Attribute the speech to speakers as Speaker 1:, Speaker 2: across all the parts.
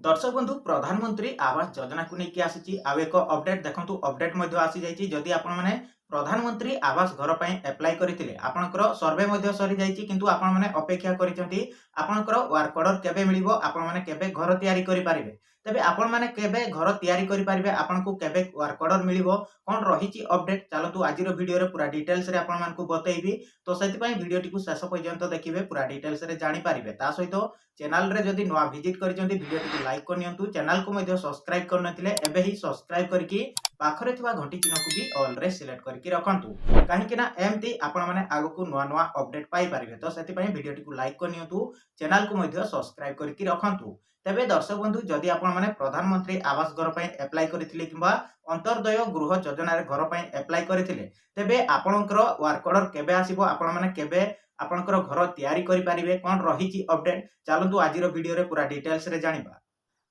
Speaker 1: दर्शक बंधु प्रधानमंत्री आवास योजना को लेकिन आसी एक अपडेट देखो अपडेट आसी जाइए जदि आपण मैंने प्रधानमंत्री आवास घर पर एप्लाय करते आपंकर सर्वे सरी जाइए किंतु आपण मैंने अपेक्षा करपंकर वर्क ऑर्डर केबे मिलिबो आपण मैंने केबे घर तैयारी करि पारिबे तेबे आपण मैंने केबे घर तैयारी करि पारिबे आपण को केबे वर्क ऑर्डर मिलिबो कोन रहिछि अपडेट चलतु आज वीडियो रे पूरा डिटेल्स रे आपण मानकु बतैबी तो सेति पई वीडियो टिकु शेष पर्यंत देखिबे पूरा डिटेल्स रे जानि पारिबे ता सहित चैनल रे जदि नुआ विजिट करिसेंती वीडियो टिकु लाइक करनियंतु चैनल को मध्ये सब्सक्राइब करनथिले एबे ही सब्सक्राइब करके पाखरे थिबा घंटी चिन्ह को भी ऑल रे सिलेक्ट करके रखंतु काहेकि ना एमती आपण माने आगो को नुआ नुआ अपडेट पाई पारिबे तो सेति पई वीडियो टिकु लाइक करनियंतु चैनल को मध्ये सब्सक्राइब करके रखंतु। तेबे दर्शक बंधु जदि आपण माने प्रधानमंत्री आवास घर पर एप्लाय करथिले किबा अंतर्दय गृह योजना रे घर पर एप्लाय करथिले तेबे आपणकर वर्क ऑर्डर केबे आसीबो आपण माने केबे आपणकर घर तैयारी करि पारिबे कोन रहिछि अपडेट चलंतु आजिरो वीडियो रे पूरा डिटेल्स रे जानिबा।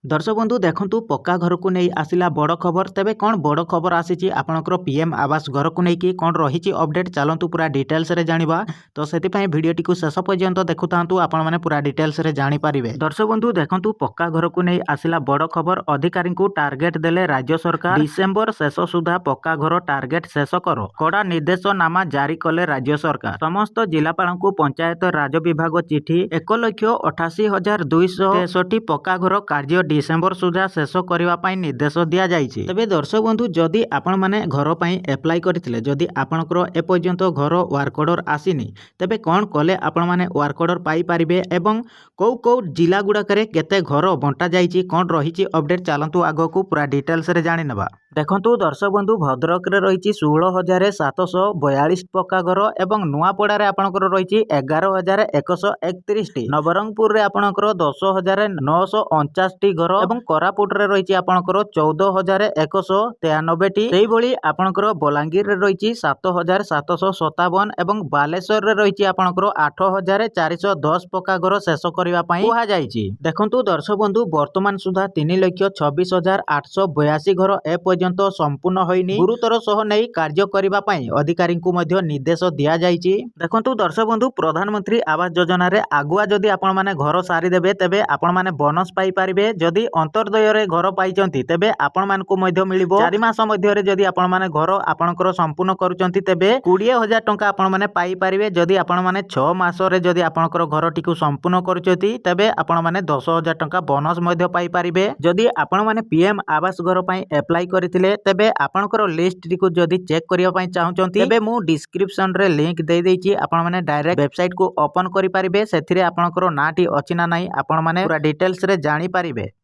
Speaker 2: दर्शक बंधु देखंतु पक्का घर को नहीं आसिला बड़ खबर तेबे कौन बड़ खबर आसी आपणकर पीएम आवास घर को लेकिन कौन रही अपडेट चलतु पूरा डिटेल्स रे जानिबा तो सेति वीडियोटी को शेष पर्यंत देखुतांतु आपण माने पूरा डिटेल्स रे जानि पारिबे। दर्शक बंधु देखंतु पक्का घर को नहीं आसिला बड़ खबर अधिकारी को टार्गेट देले राज्य सरकार डिसेम्बर शेष सुधा पक्का घर टार्गेट शेष कर कड़ा निर्देशनामा जारी कले राज्य सरकार समस्त जिलापाल को पंचायत राज विभाग चिठी 1,88,263 पक्का घर कार्य डिसेम्बर सुधा शेष करने निर्देश दि जाइए। तेबे दर्शक बंधु जदि आपण माने घर पर एप्लाय करथिले जदि आपणकर एपर्यंत घर वर्क ऑर्डर आसीनी तेबे कौन कले आपण माने वर्क ऑर्डर पाई पारिबे एवं कौ कौ जिला गुड़ाक केते घर बंटा जाइए कौन रही अपडेट चलतु आग को पूरा डिटेल्स रे जानि नबा। देखंतु दर्शक बंधु भद्रक रे रही 16,742 पक्का घर एवं नुआपड़ा रे आपणकर रही 11,131 नवरंगपुर रे आपणकर 10,949 घर एवं कोरापुट रे रही आपणकर 14,193 सेही भली आपणकर बलांगीर रे रही 7,757 एवं बालेश्वर रे रही आपणकर 8,410 पक्का घर शेष करबा पई कुहा जायछि। देखंतु दर्शक बंधु वर्तमान सुधा 3,26,882 घर ए पर्यंत संपूर्ण होइनी गुरुतर सह नहीं कार्य करबा पई अधिकारी को मध्य निर्देश दिया जायछि। देखंतु दर्शक बंधु प्रधानमंत्री आवास योजना रे आगुआ जदि आपण माने घर सारी देबे तेबे आपण माने बोनस पाई पारिबे जदि अंतर्दय रे घर पाइचंती तेबे आपण मान को मध्य मिलिबो 4 मास मध्य रे जदि आपण माने घर आपणकर संपूर्ण करूचंती तेबे 20,000 टंका आपण माने पाई पारिबे जदि आपण माने 6 मास रे जदि आपणकर घर टिकु संपूर्ण करूचंती तेबे आपण माने 10,000 टंका बोनस मध्य पाई पारिबे। जदि आपण माने पीएम आवास घर पई एप्लाय करथिले तेबे आपणकर लिस्ट टिकु जदि चेक करिया पई चाहुचंती तेबे मु डिस्क्रिप्शन रे लिंक दे देछि आपण माने डायरेक्ट वेबसाइट को ओपन करि पारिबे सेथिरे आपणकर नाटी अछि ना नाही आपण माने पूरा डिटेल्स रे जानि पारिबे।